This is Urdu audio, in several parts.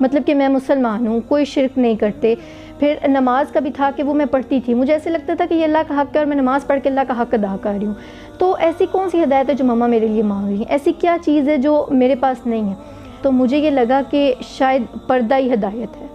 مطلب کہ میں مسلمان ہوں, کوئی شرک نہیں کرتے. پھر نماز کا بھی تھا کہ وہ میں پڑھتی تھی, مجھے ایسے لگتا تھا کہ یہ اللہ کا حق ہے اور میں نماز پڑھ کے اللہ کا حق ادا کر رہی ہوں. تو ایسی کون سی ہدایت ہے جو مما میرے لیے مانگ رہی ہیں, ایسی کیا چیز ہے جو میرے پاس نہیں ہے. تو مجھے یہ لگا کہ شاید پردہ ہی ہدایت ہے,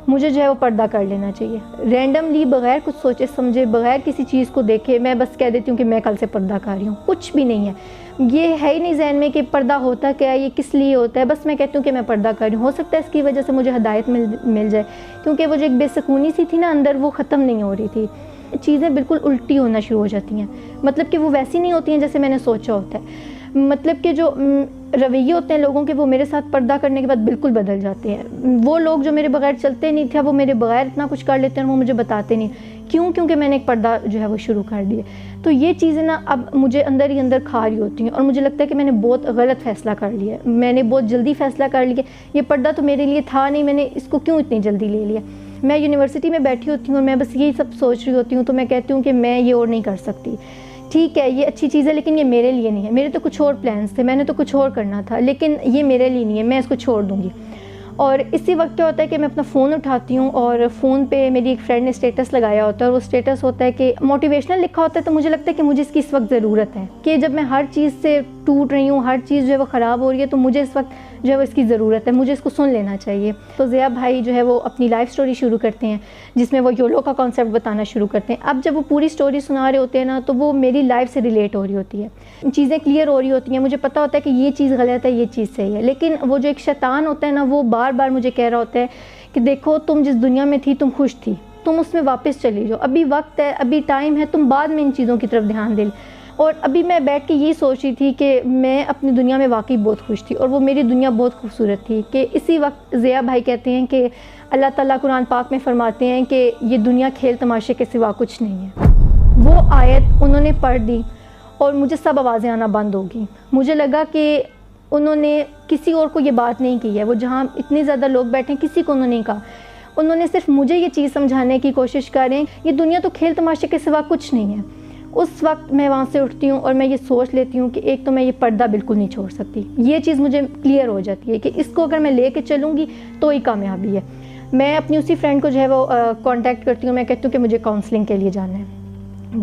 مجھے جو ہے وہ پردہ کر لینا چاہیے. رینڈملی بغیر کچھ سوچے سمجھے, بغیر کسی چیز کو دیکھے میں بس کہہ دیتی ہوں کہ میں کل سے پردہ کر رہی ہوں. کچھ بھی نہیں ہے, یہ ہے ہی نہیں ذہن میں کہ پردہ ہوتا کیا ہے, یہ کس لیے ہوتا ہے. بس میں کہتی ہوں کہ میں پردہ کر رہی ہوں. ہو سکتا ہے اس کی وجہ سے مجھے ہدایت مل جائے, کیونکہ وہ جو ایک بے سکونی سی تھی نا اندر, وہ ختم نہیں ہو رہی تھی. چیزیں بالکل الٹی ہونا شروع ہو جاتی ہیں, مطلب کہ وہ ویسی نہیں ہوتی ہیں جیسے میں نے سوچا ہوتا ہے. مطلب کہ جو رویے ہوتے ہیں لوگوں کے, وہ میرے ساتھ پردہ کرنے کے بعد بالکل بدل جاتے ہیں. وہ لوگ جو میرے بغیر چلتے نہیں تھے, وہ میرے بغیر اتنا کچھ کر لیتے ہیں, وہ مجھے بتاتے نہیں. کیوں؟ کیونکہ میں نے ایک پردہ جو ہے وہ شروع کر دیا. تو یہ چیزیں نا اب مجھے اندر ہی اندر کھا رہی ہوتی ہیں, اور مجھے لگتا ہے کہ میں نے بہت غلط فیصلہ کر لیا, میں نے بہت جلدی فیصلہ کر لیا. یہ پردہ تو میرے لیے تھا نہیں, میں نے اس کو کیوں اتنی جلدی لے لیا. میں یونیورسٹی میں بیٹھی ہوتی ہوں اور میں بس یہی سب سوچ رہی ہوتی ہوں, تو میں کہتی ہوں کہ میں یہ اور نہیں کر سکتی. ٹھیک ہے یہ اچھی چیز ہے لیکن یہ میرے لیے نہیں ہے. میرے تو کچھ اور پلانس تھے, میں نے تو کچھ اور کرنا تھا, لیکن یہ میرے لیے نہیں ہے, میں اس کو چھوڑ دوں گی. اور اسی وقت کیا ہوتا ہے کہ میں اپنا فون اٹھاتی ہوں, اور فون پہ میری ایک فرینڈ نے اسٹیٹس لگایا ہوتا ہے, اور وہ اسٹیٹس ہوتا ہے کہ موٹیویشنل لکھا ہوتا ہے. تو مجھے لگتا ہے کہ مجھے اس کی اس وقت ضرورت ہے, کہ جب میں ہر چیز سے ٹوٹ رہی ہوں, ہر چیز جو ہے وہ خراب ہو رہی ہے, تو مجھے اس وقت جو ہے وہ اس کی ضرورت ہے, مجھے اس کو سن لینا چاہیے. تو ضیاء بھائی جو ہے وہ اپنی لائف سٹوری شروع کرتے ہیں, جس میں وہ یولو کا کانسیپٹ بتانا شروع کرتے ہیں. اب جب وہ پوری سٹوری سنا رہے ہوتے ہیں نا, تو وہ میری لائف سے ریلیٹ ہو رہی ہوتی ہے, چیزیں کلیئر ہو رہی ہوتی ہیں. مجھے پتہ ہوتا ہے کہ یہ چیز غلط ہے, یہ چیز صحیح ہے. لیکن وہ جو ایک شیطان ہوتا ہے نا, وہ بار بار مجھے کہہ رہا ہوتا ہے کہ دیکھو تم جس دنیا میں تھی تم خوش تھی, تم اس میں واپس چلی جاؤ, ابھی وقت ہے, ابھی ٹائم ہے, تم بعد میں ان چیزوں کی طرف دھیان دے. اور ابھی میں بیٹھ کے یہ سوچ رہی تھی کہ میں اپنی دنیا میں واقعی بہت خوش تھی, اور وہ میری دنیا بہت خوبصورت تھی. کہ اسی وقت ضیاء بھائی کہتے ہیں کہ اللہ تعالیٰ قرآن پاک میں فرماتے ہیں کہ یہ دنیا کھیل تماشے کے سوا کچھ نہیں ہے. وہ آیت انہوں نے پڑھ دی اور مجھے سب آوازیں آنا بند ہو گئیں. مجھے لگا کہ انہوں نے کسی اور کو یہ بات نہیں کی ہے, وہ جہاں اتنے زیادہ لوگ بیٹھے ہیں کسی کو انہوں نے نہیں کہا, انہوں نے صرف مجھے یہ چیز سمجھانے کی کوشش کر رہے ہیں یہ دنیا تو کھیل تماشے کے سوا کچھ نہیں ہے. اس وقت میں وہاں سے اٹھتی ہوں اور میں یہ سوچ لیتی ہوں کہ ایک تو میں یہ پردہ بالکل نہیں چھوڑ سکتی. یہ چیز مجھے کلیئر ہو جاتی ہے کہ اس کو اگر میں لے کے چلوں گی تو ہی کامیابی ہے. میں اپنی اسی فرینڈ کو جو ہے وہ کانٹیکٹ کرتی ہوں, میں کہتی ہوں کہ مجھے کاؤنسلنگ کے لیے جانا ہے.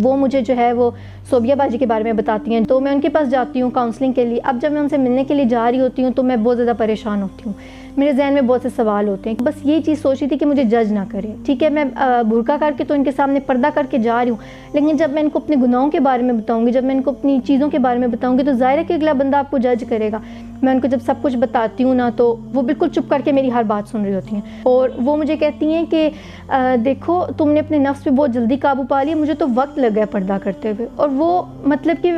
وہ مجھے جو ہے وہ صوبیہ باجی کے بارے میں بتاتی ہیں, تو میں ان کے پاس جاتی ہوں کاؤنسلنگ کے لیے. اب جب میں ان سے ملنے کے لیے جا رہی ہوتی ہوں تو میں بہت زیادہ پریشان ہوتی ہوں, میرے ذہن میں بہت سے سوال ہوتے ہیں. بس یہی چیز سوچ رہی تھی کہ مجھے جج نہ کرے. ٹھیک ہے میں برقع کر کے تو ان کے سامنے پردہ کر کے جا رہی ہوں, لیکن جب میں ان کو اپنے گناہوں کے بارے میں بتاؤں گی, جب میں ان کو اپنی چیزوں کے بارے میں بتاؤں گی, تو ظاہر ہے کہ اگلا بندہ آپ کو جج کرے گا. میں ان کو جب سب کچھ بتاتی ہوں نا, تو وہ بالکل چپ کر کے میری ہر بات سن رہی ہوتی ہیں, اور وہ مجھے کہتی ہیں کہ دیکھو تم نے اپنے نفس پہ بہت جلدی قابو پا لیا, مجھے تو وقت لگ گیا پردہ کرتے ہوئے. اور وہ مطلب کہ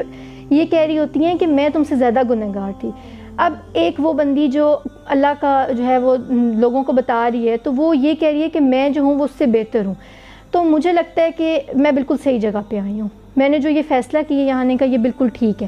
یہ کہہ رہی ہوتی ہیں کہ میں تم سے زیادہ گنہگار تھی. اب ایک وہ بندی جو اللہ کا جو ہے وہ لوگوں کو بتا رہی ہے, تو وہ یہ کہہ رہی ہے کہ میں جو ہوں وہ اس سے بہتر ہوں. تو مجھے لگتا ہے کہ میں بالکل صحیح جگہ پہ آئی ہوں. میں نے جو یہ فیصلہ کیا یہاں آنے کا, یہ بالکل ٹھیک ہے.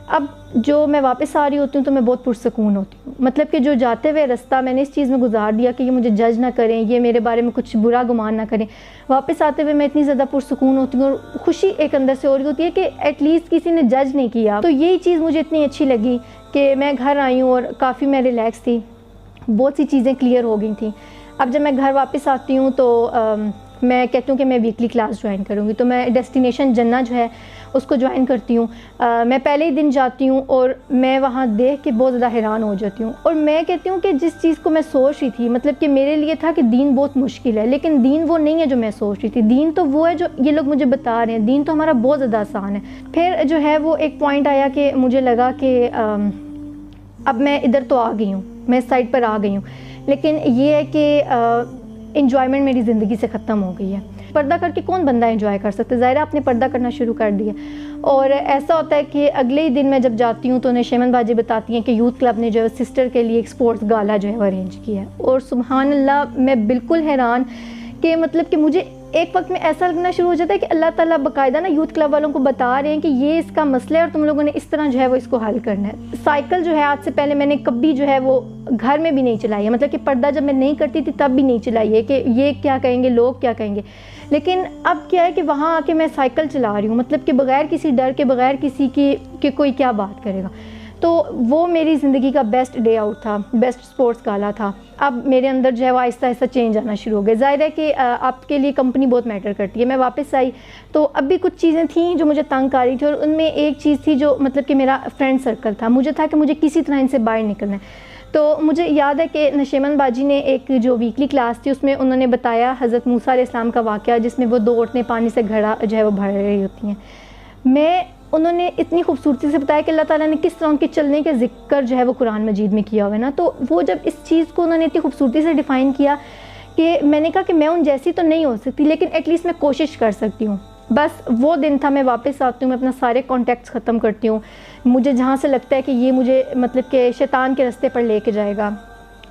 اب جو میں واپس آ رہی ہوتی ہوں تو میں بہت پرسکون ہوتی ہوں. مطلب کہ جو جاتے ہوئے رستہ میں نے اس چیز میں گزار دیا کہ یہ مجھے جج نہ کریں, یہ میرے بارے میں کچھ برا گمان نہ کریں, واپس آتے ہوئے میں اتنی زیادہ پرسکون ہوتی ہوں, اور خوشی ایک اندر سے ہو رہی ہوتی ہے کہ ایٹ لیسٹ کسی نے جج نہیں کیا. تو یہی چیز مجھے اتنی اچھی لگی کہ میں گھر آئی ہوں اور کافی میں ریلیکس تھی, بہت سی چیزیں کلیئر ہو گئی تھیں. اب جب میں گھر واپس آتی ہوں تو میں کہتی ہوں کہ میں ویکلی کلاس جوائن کروں گی, تو میں ڈیسٹینیشن جنہ جو ہے اس کو جوائن کرتی ہوں. میں پہلے ہی دن جاتی ہوں اور میں وہاں دیکھ کے بہت زیادہ حیران ہو جاتی ہوں. اور میں کہتی ہوں کہ جس چیز کو میں سوچ رہی تھی, مطلب کہ میرے لیے تھا کہ دین بہت مشکل ہے, لیکن دین وہ نہیں ہے جو میں سوچ رہی تھی. دین تو وہ ہے جو یہ لوگ مجھے بتا رہے ہیں, دین تو ہمارا بہت زیادہ آسان ہے. پھر جو ہے وہ ایک پوائنٹ آیا کہ مجھے لگا کہ اب میں ادھر تو آ گئی ہوں, میں اس سائڈ پر آ گئی ہوں, لیکن یہ ہے کہ انجوائمنٹ میری زندگی سے ختم ہو گئی ہے. پردہ کر کے کون بندہ انجوائے کر سکتا ہے؟ ظاہر آپ نے پردہ کرنا شروع کر دیا. اور ایسا ہوتا ہے کہ اگلے ہی دن میں جب جاتی ہوں تو انہیں شیمن باجی بتاتی ہیں کہ یوتھ کلب نے جو ہے سسٹر کے لیے ایک سپورٹس گالا جو ہے وہ ارینج کیا ہے. اور سبحان اللہ میں بالکل حیران کہ مطلب کہ مجھے ایک وقت میں ایسا لگنا شروع ہو جاتا ہے کہ اللہ تعالیٰ باقاعدہ نا یوتھ کلب والوں کو بتا رہے ہیں کہ یہ اس کا مسئلہ ہے اور تم لوگوں نے اس طرح جو ہے وہ اس کو حل کرنا ہے. سائیکل جو ہے آج سے پہلے میں نے کبھی جو ہے وہ گھر میں بھی نہیں چلائی ہے, مطلب کہ پردہ جب میں نہیں کرتی تھی تب بھی نہیں چلائی ہے کہ یہ کیا کہیں گے, لوگ کیا کہیں گے. لیکن اب کیا ہے کہ وہاں آ کے میں سائیکل چلا رہی ہوں, مطلب کہ بغیر کسی ڈر کے, بغیر کسی کی کہ کوئی کیا بات کرے گا. تو وہ میری زندگی کا بیسٹ ڈے آؤٹ تھا، بیسٹ سپورٹس گالا تھا. اب میرے اندر جو ہے وہ آہستہ آہستہ چینج آنا شروع ہو گئے. ظاہر ہے کہ آپ کے لیے کمپنی بہت میٹر کرتی ہے. میں واپس آئی تو اب بھی کچھ چیزیں تھیں جو مجھے تنگ کر رہی تھی، اور ان میں ایک چیز تھی جو مطلب کہ میرا فرینڈ سرکل تھا. مجھے تھا کہ مجھے کسی طرح ان سے باہر نکلنا ہے. تو مجھے یاد ہے کہ نشیمن باجی نے ایک جو ویکلی کلاس تھی اس میں انہوں نے بتایا حضرت موسیٰ علیہ السلام کا واقعہ، جس میں وہ 2 عورتیں پانی سے گھڑا جو ہے وہ بھر رہی ہوتی ہیں. انہوں نے اتنی خوبصورتی سے بتایا کہ اللہ تعالیٰ نے کس طرح ان کے چلنے کے ذکر جو ہے وہ قرآن مجید میں کیا ہوا ہے نا. تو وہ جب اس چیز کو انہوں نے اتنی خوبصورتی سے ڈیفائن کیا کہ میں نے کہا کہ میں ان جیسی تو نہیں ہو سکتی، لیکن ایٹ لیسٹ میں کوشش کر سکتی ہوں. بس وہ دن تھا. میں واپس آتی ہوں، میں اپنا سارے کانٹیکٹس ختم کرتی ہوں. مجھے جہاں سے لگتا ہے کہ یہ مجھے مطلب کہ شیطان کے راستے پر لے کے جائے گا،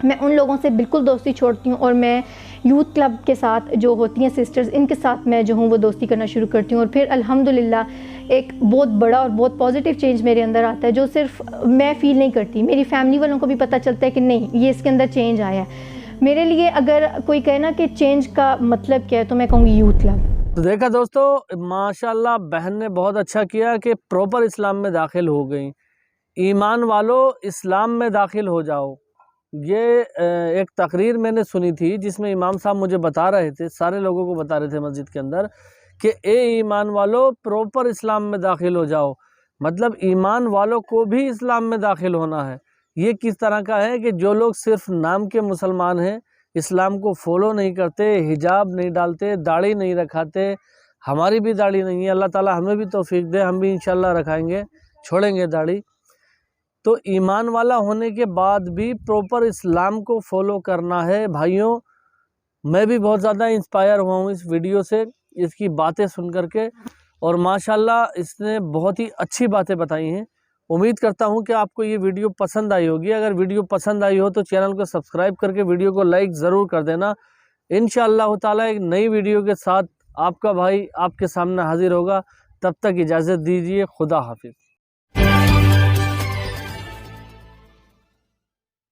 میں ان لوگوں سے بالکل دوستی چھوڑتی ہوں، اور میں یوتھ کلب کے ساتھ جو ہوتی ہیں سسٹرز، ان کے ساتھ میں جو ہوں وہ دوستی کرنا شروع کرتی ہوں. اور پھر الحمدللہ ایک بہت بڑا اور بہت پازیٹیو چینج میرے اندر آتا ہے، جو صرف میں فیل نہیں کرتی، میری فیملی والوں کو بھی پتہ چلتا ہے کہ نہیں، یہ اس کے اندر چینج آیا ہے. میرے لیے اگر کوئی کہے نا کہ چینج کا مطلب کیا ہے تو میں کہوں گی یوتھ کلب. تو دیکھا دوستو، ماشاءاللہ بہن نے بہت اچھا کیا کہ پراپر اسلام میں داخل ہو گئیں. ایمان والو اسلام میں داخل ہو جاؤ. یہ ایک تقریر میں نے سنی تھی جس میں امام صاحب مجھے بتا رہے تھے، سارے لوگوں کو بتا رہے تھے مسجد کے اندر، کہ اے ایمان والو پراپر اسلام میں داخل ہو جاؤ. مطلب ایمان والوں کو بھی اسلام میں داخل ہونا ہے. یہ کس طرح کا ہے کہ جو لوگ صرف نام کے مسلمان ہیں، اسلام کو فالو نہیں کرتے، حجاب نہیں ڈالتے، داڑھی نہیں رکھاتے. ہماری بھی داڑھی نہیں ہے، اللہ تعالی ہمیں بھی توفیق دے، ہم بھی انشاءاللہ رکھائیں گے، چھوڑیں گے داڑھی. تو ایمان والا ہونے کے بعد بھی پراپر اسلام کو فالو کرنا ہے. بھائیوں، میں بھی بہت زیادہ انسپائر ہوا ہوں اس ویڈیو سے، اس کی باتیں سن کر کے، اور ماشاءاللہ اس نے بہت ہی اچھی باتیں بتائی ہیں. امید کرتا ہوں کہ آپ کو یہ ویڈیو پسند آئی ہوگی. اگر ویڈیو پسند آئی ہو تو چینل کو سبسکرائب کر کے ویڈیو کو لائک ضرور کر دینا. انشاءاللہ تعالی ایک نئی ویڈیو کے ساتھ آپ کا بھائی آپ کے سامنے حاضر ہوگا. تب تک اجازت دیجیے. خدا حافظ.